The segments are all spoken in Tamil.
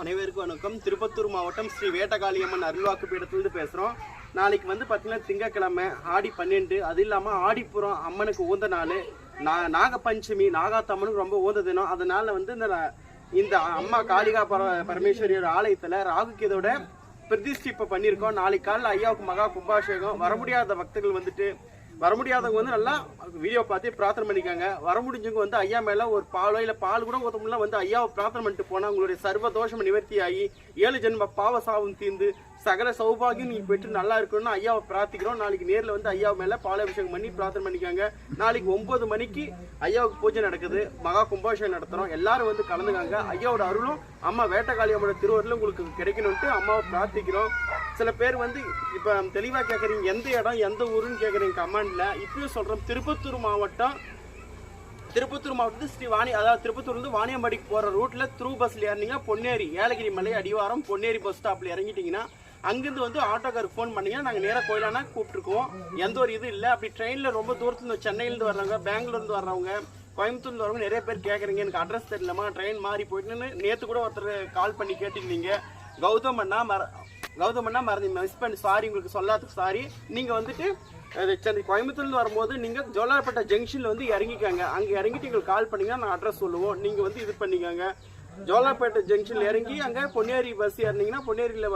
அனைவருக்கும் வணக்கம். திருப்பத்தூர் மாவட்டம் ஸ்ரீ வேட்டகாளியம்மன் அருள்வாக்கு பீடத்திலிருந்து பேசுகிறோம். நாளைக்கு வந்து பார்த்தீங்கன்னா திங்கக்கிழமை ஆடி 12. அது இல்லாமல் ஆடிப்புறம் அம்மனுக்கு ஊந்த நாள், நாகப்பஞ்சமி நாகாத்தம்மனுக்கு ரொம்ப ஊந்த தினம். அதனால வந்து இந்த அம்மா காளிகா பரமேஸ்வரியோட ஆலயத்தில் ராகுகேதோட பிரதிஷ்டி இப்போ பண்ணியிருக்கோம். நாளைக்கு காலையில் ஐயாவுக்கு மகா கும்பாபிஷேகம். வர முடியாத பக்தர்கள் வந்துட்டு வர முடியாதவங்க வந்து நல்லா வீடியோ பார்த்து பிரார்த்தனை பண்ணிக்காங்க. வர முடிஞ்சவங்க வந்து ஐயா மேலே ஒரு பாலோ இல்லை பால் கூட ஒருத்தவங்கள வந்து ஐயாவை பிரார்த்தனை பண்ணிட்டு போனால் உங்களுடைய சர்வ தோஷம் நிவர்த்தி ஆகி 7 ஜென்ம பாவ சாபம் தீர்ந்து சகல சௌபாகியம் நீங்கள் பெற்று நல்லா இருக்கணும்னு ஐயாவை பிரார்த்திக்கிறோம். நாளைக்கு நேரில் வந்து ஐயாவை மேலே பாலாபிஷேகம் பண்ணி பிரார்த்தனை பண்ணிக்காங்க. நாளைக்கு 9 மணிக்கு ஐயாவுக்கு பூஜை நடக்குது, மகா கும்பாபிஷேகம் நடத்துகிறோம். எல்லாரும் வந்து கலந்துக்காங்க. ஐயாவோட அருளும் அம்மா வேட்டகாளியம்மோட திருவருளும் உங்களுக்கு கிடைக்கணும்ட்டு அம்மாவை பிரார்த்திக்கிறோம். சில பேர் வந்து இப்போ தெளிவாக கேட்குறீங்க, எந்த இடம் எந்த ஊருன்னு கேட்குறீங்க கமெண்டில். இப்பயும் சொல்கிறோம், திருப்பத்தூர் மாவட்டத்தில் ஸ்ரீ அதாவது திருப்பத்தூர்லேருந்து வாணியம்பாடிக்கு போகிற ரூட்டில் த்ரூ பஸ்ஸில் ஏறினீங்க பொன்னேரி ஏலகிரி மலை அடிவாரம் பொன்னேரி பஸ் ஸ்டாப்பில் இறங்கிட்டீங்கன்னா அங்கேருந்து வந்து ஆட்டோக்காருக்கு ஃபோன் பண்ணிங்கன்னா நாங்கள் நேராக கோயிலானா கூப்பிட்டுருக்கோம். எந்த ஒரு இது இல்லை. அப்படி ட்ரெயினில் ரொம்ப தூரத்துலேருந்து சென்னையிலேருந்து வர்றவங்க, பெங்களூர்லேருந்து வர்றவங்க, கோயம்புத்தூர்லேருந்து வரவங்க நிறைய பேர் கேட்குறீங்க, எனக்கு அட்ரஸ் தெரியலமா, ட்ரெயின் மாறி போயிட்டுன்னு நேற்று கூட ஒருத்தர் கால் பண்ணி கேட்டுருந்தீங்க. கௌதம் அண்ணா மறந்து மிஸ் பண்ணி சாரி, உங்களுக்கு சொல்லாததுக்கு சாரி. நீங்கள் வந்துட்டு சென்னை கோயம்புத்தூர்லேருந்து வரும்போது நீங்கள் ஜோலார்பேட்டை ஜங்ஷனில் வந்து இறங்கிக்காங்க. அங்கே இறங்கிட்டு எங்களுக்கு கால் பண்ணிங்கன்னா நான் அட்ரஸ் சொல்லுவோம். நீங்கள் வந்து இது பண்ணிக்காங்க. ஜோலார்பேட்டை ஜங்ஷனில் இறங்கி அங்கே பொன்னேரி பஸ் ஏறினீங்கன்னா பொன்னேரியில்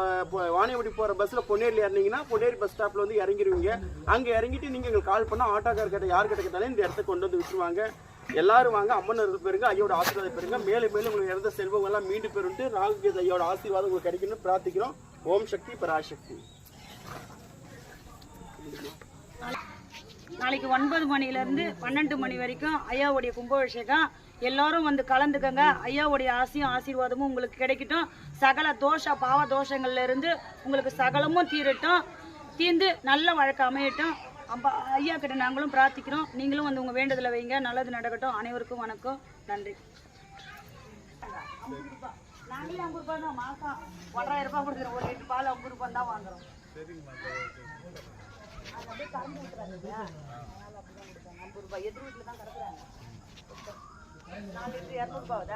வாணியம்பாடி போகிற பஸ்ஸில் பொன்னேரியில் ஏறினீங்கன்னா பொன்னேரி பஸ் ஸ்டாப்பில் வந்து இறங்கிடுவீங்க. அங்கே இறங்கிட்டு நீங்கள் எங்களுக்கு கால் பண்ணால் ஆட்டோக்கார் கிட்ட யார் கிட்ட இந்த இடத்த கொண்டு வந்து விட்டுருவாங்க. எல்லாரும் வாங்க, அம்மன் அருள் பெறுங்க, ஐயோட ஆசீர்வாதம் பெறுங்க. மேலும் மேலும் உங்களுக்கு இறந்த செல்வங்க எல்லாம் மீண்டு பெறுண்டு ராகுகேது ஐயோட ஆசீர்வாதம் உங்களுக்கு கிடைக்கணும்னு பிரார்த்திக்கிறோம். ஓம் சக்தி பராசக்தி. நாளைக்கு 9 மணிலேருந்து 12 மணி வரைக்கும் ஐயாவுடைய கும்பாபிஷேகம். எல்லாரும் வந்து கலந்துக்கங்க. ஐயாவுடைய ஆசையும் ஆசீர்வாதமும் உங்களுக்கு கிடைக்கட்டும். சகல பாவ தோஷங்கள்ல இருந்து உங்களுக்கு சகலமும் தீர்ந்து நல்ல வழக்கு அமையட்டும். ஐயா கிட்ட நாங்களும் பிரார்த்திக்கிறோம். நீங்களும் வந்து உங்க வேண்டுதலை வைங்க, நல்லது நடக்கட்டும். அனைவருக்கும் வணக்கம், நன்றி. நாங்களே 50 ரூபாய் தான் மாசம் 1,000 ரூபாய் கொடுக்குறோம். 1 லிட்டர் பால் 50 ரூபாய் தான் வாங்குறோம். அது அப்படியே கலந்து விட்டுறாங்க. 50 ரூபாய் எதிர் வீட்டில் தான் கிடக்குறாங்க. 4 லிட்டர் 200 ரூபாய்.